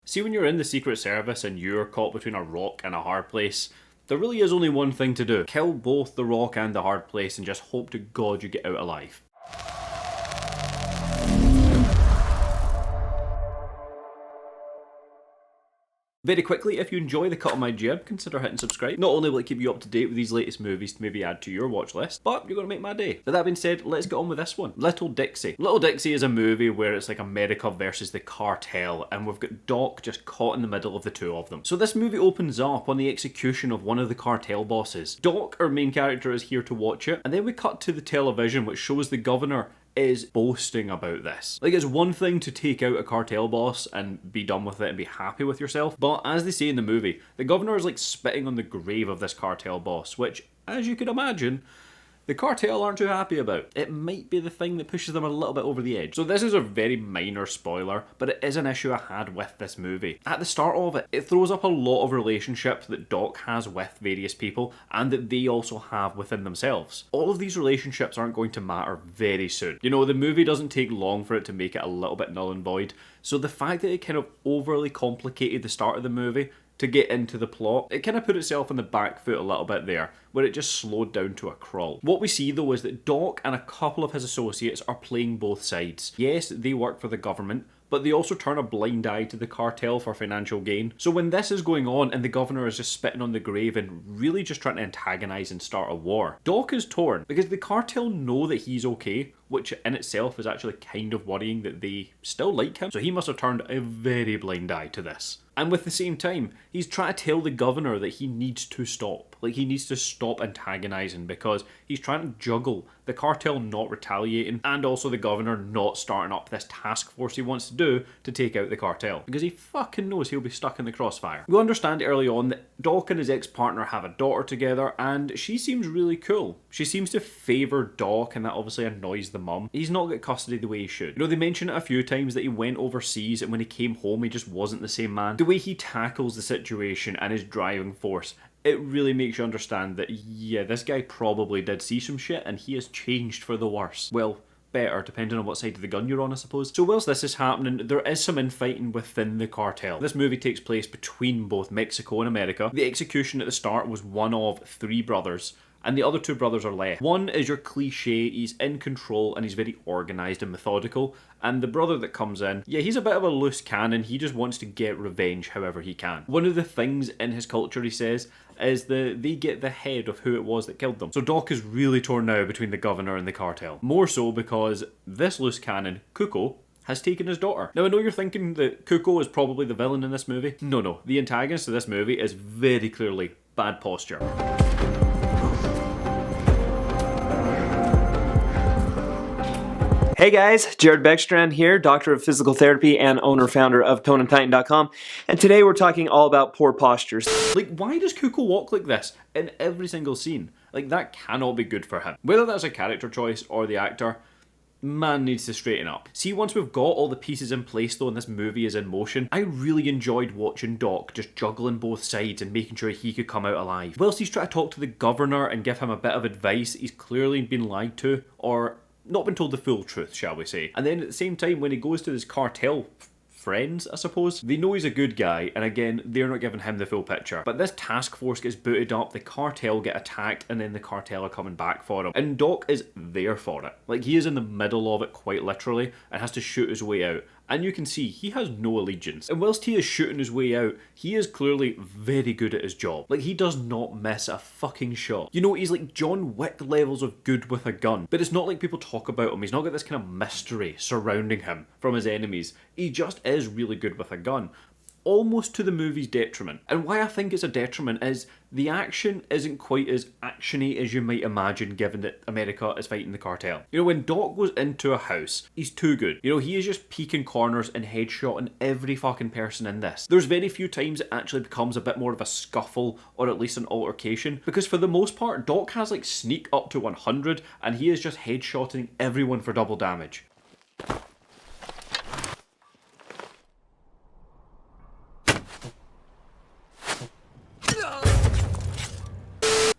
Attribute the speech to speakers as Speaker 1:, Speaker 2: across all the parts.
Speaker 1: See, when you're in the Secret Service and you're caught between a rock and a hard place, there really is only one thing to do. Kill both the rock and the hard place and just hope to God you get out alive. Very quickly, if you enjoy the cut of my jib, consider hitting subscribe. Not only will it keep you up to date with these latest movies to maybe add to your watch list, but you're going to make my day. With that being said, let's get on with this one. Little Dixie. Little Dixie is a movie where it's like America versus the Cartel, and we've got Doc just caught in the middle of the two of them. So this movie opens up on the execution of one of the cartel bosses. Doc, our main character, is here to watch it, and then we cut to the television which shows the governor is boasting about this. Like, it's one thing to take out a cartel boss and be done with it and be happy with yourself, but as they say in the movie, the governor is like spitting on the grave of this cartel boss, which, as you could imagine, the cartel aren't too happy about. It might be the thing that pushes them a little bit over the edge. So this is a very minor spoiler, but it is an issue I had with this movie. At the start of it, it throws up a lot of relationships that Doc has with various people and that they also have within themselves. All of these relationships aren't going to matter very soon. You know, the movie doesn't take long for it to make it a little bit null and void, so the fact that it kind of overly complicated the start of the movie to get into the plot, it kind of put itself on the back foot a little bit there, where it just slowed down to a crawl. What we see though is that Doc and a couple of his associates are playing both sides. Yes, they work for the government, but they also turn a blind eye to the cartel for financial gain. So when this is going on and the governor is just spitting on the grave and really just trying to antagonise and start a war, Doc is torn because the cartel know that he's okay, which in itself is actually kind of worrying that they still like him. So he must have turned a very blind eye to this. And with the same time, he's trying to tell the governor that he needs to stop. Like, he needs to stop antagonising because he's trying to juggle the cartel not retaliating and also the governor not starting up this task force he wants to do to take out the cartel. Because he fucking knows he'll be stuck in the crossfire. We understand early on that Doc and his ex-partner have a daughter together and she seems really cool. She seems to favour Doc and that obviously annoys the mum. He's not got custody the way he should. You know, they mention it a few times that he went overseas and when he came home he just wasn't the same man. The way he tackles the situation and his driving force, it really makes you understand that, yeah, this guy probably did see some shit and he has changed for the worse. Well, better, depending on what side of the gun you're on, I suppose. So whilst this is happening, there is some infighting within the cartel. This movie takes place between both Mexico and America. The execution at the start was one of 3 brothers, and the other 2 brothers are left. One is your cliche, he's in control and he's very organised and methodical, and the brother that comes in, yeah, he's a bit of a loose cannon, he just wants to get revenge however he can. One of the things in his culture, he says, is that they get the head of who it was that killed them. So Doc is really torn now between the governor and the cartel. More so because this loose cannon, Cuco, has taken his daughter. Now I know you're thinking that Cuco is probably the villain in this movie. No, the antagonist of this movie is very clearly bad posture.
Speaker 2: Hey guys, Jared Beckstrand here, Doctor of Physical Therapy and owner-founder of ToneandTitan.com, and today we're talking all about poor postures.
Speaker 1: Like, why does Cuco walk like this in every single scene? Like, that cannot be good for him. Whether that's a character choice or the actor, man needs to straighten up. See, once we've got all the pieces in place though and this movie is in motion, I really enjoyed watching Doc just juggling both sides and making sure he could come out alive. Whilst he's trying to talk to the governor and give him a bit of advice, he's clearly been lied to, or not been told the full truth, shall we say. And then at the same time, when he goes to his cartel friends, I suppose, they know he's a good guy, and again, they're not giving him the full picture. But this task force gets booted up, the cartel get attacked, and then the cartel are coming back for him. And Doc is there for it. Like, he is in the middle of it quite literally, and has to shoot his way out. And you can see he has no allegiance. And whilst he is shooting his way out, he is clearly very good at his job. Like, he does not miss a fucking shot. You know, he's like John Wick levels of good with a gun. But it's not like people talk about him. He's not got this kind of mystery surrounding him from his enemies. He just is really good with a gun. Almost to the movie's detriment. And why I think it's a detriment is the action isn't quite as actiony as you might imagine given that America is fighting the cartel. You know, when Doc goes into a house, he's too good. You know, he is just peeking corners and headshotting every fucking person in this. There's very few times it actually becomes a bit more of a scuffle or at least an altercation, because for the most part, Doc has like sneak up to 100 and he is just headshotting everyone for double damage.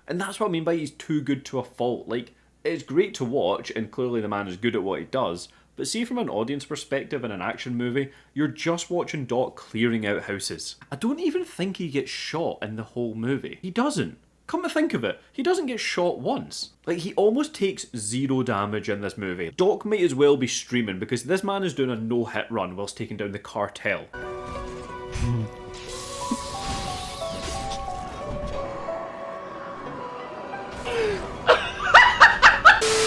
Speaker 1: And that's what I mean by he's too good to a fault. Like, it's great to watch, and clearly the man is good at what he does, But see, from an audience perspective in an action movie, you're just watching Doc clearing out houses. I don't even think he gets shot in the whole movie. He doesn't. Come to think of it, he doesn't get shot once. Like, he almost takes zero damage in this movie. Doc might as well be streaming because this man is doing a no-hit run whilst taking down the Cartel.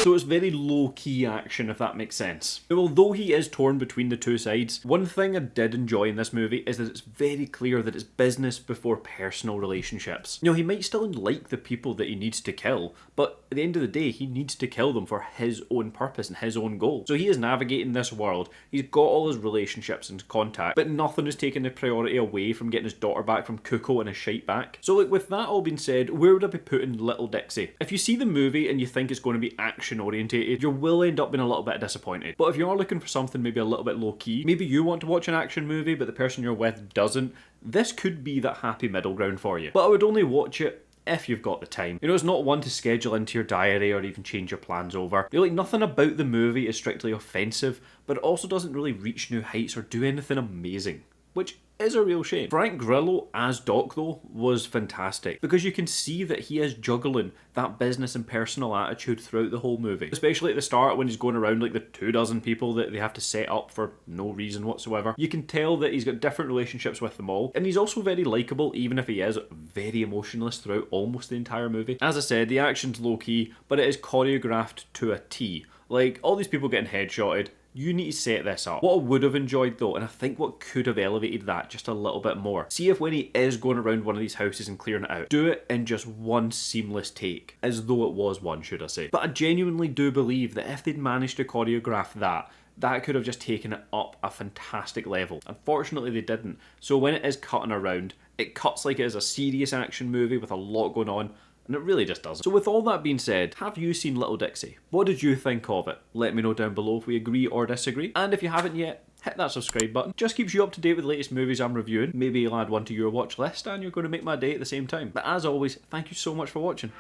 Speaker 1: So it's very low-key action, if that makes sense. Now, although he is torn between the two sides, one thing I did enjoy in this movie is that it's very clear that it's business before personal relationships. You know, he might still like the people that he needs to kill, but at the end of the day, he needs to kill them for his own purpose and his own goal. So he is navigating this world, he's got all his relationships and contact, but nothing is taking the priority away from getting his daughter back from Cuckoo and his shite back. So like, with that all being said, where would I be putting Little Dixie? If you see the movie and you think it's going to be action orientated, you will end up being a little bit disappointed. But if you are looking for something maybe a little bit low key, maybe you want to watch an action movie but the person you're with doesn't, this could be that happy middle ground for you. But I would only watch it if you've got the time. You know, it's not one to schedule into your diary or even change your plans over. Really, nothing about the movie is strictly offensive, but it also doesn't really reach new heights or do anything amazing, which is a real shame. Frank Grillo as Doc, though, was fantastic because you can see that he is juggling that business and personal attitude throughout the whole movie. Especially at the start when he's going around like the 24 people that they have to set up for no reason whatsoever. You can tell that he's got different relationships with them all, and he's also very likeable even if he is very emotionless throughout almost the entire movie. As I said, the action's low-key, but it is choreographed to a T. Like, all these people getting headshotted, you need to set this up. What I would have enjoyed though, and I think what could have elevated that just a little bit more, see if when he is going around one of these houses and clearing it out, do it in just one seamless take, as though it was one, should I say. But I genuinely do believe that if they'd managed to choreograph that could have just taken it up a fantastic level. Unfortunately they didn't, so when it is cutting around, it cuts like it is a serious action movie with a lot going on, and it really just doesn't. So with all that being said, have you seen Little Dixie? What did you think of it? Let me know down below if we agree or disagree. And if you haven't yet, hit that subscribe button. Just keeps you up to date with the latest movies I'm reviewing. Maybe you'll add one to your watch list and you're going to make my day at the same time. But as always, thank you so much for watching.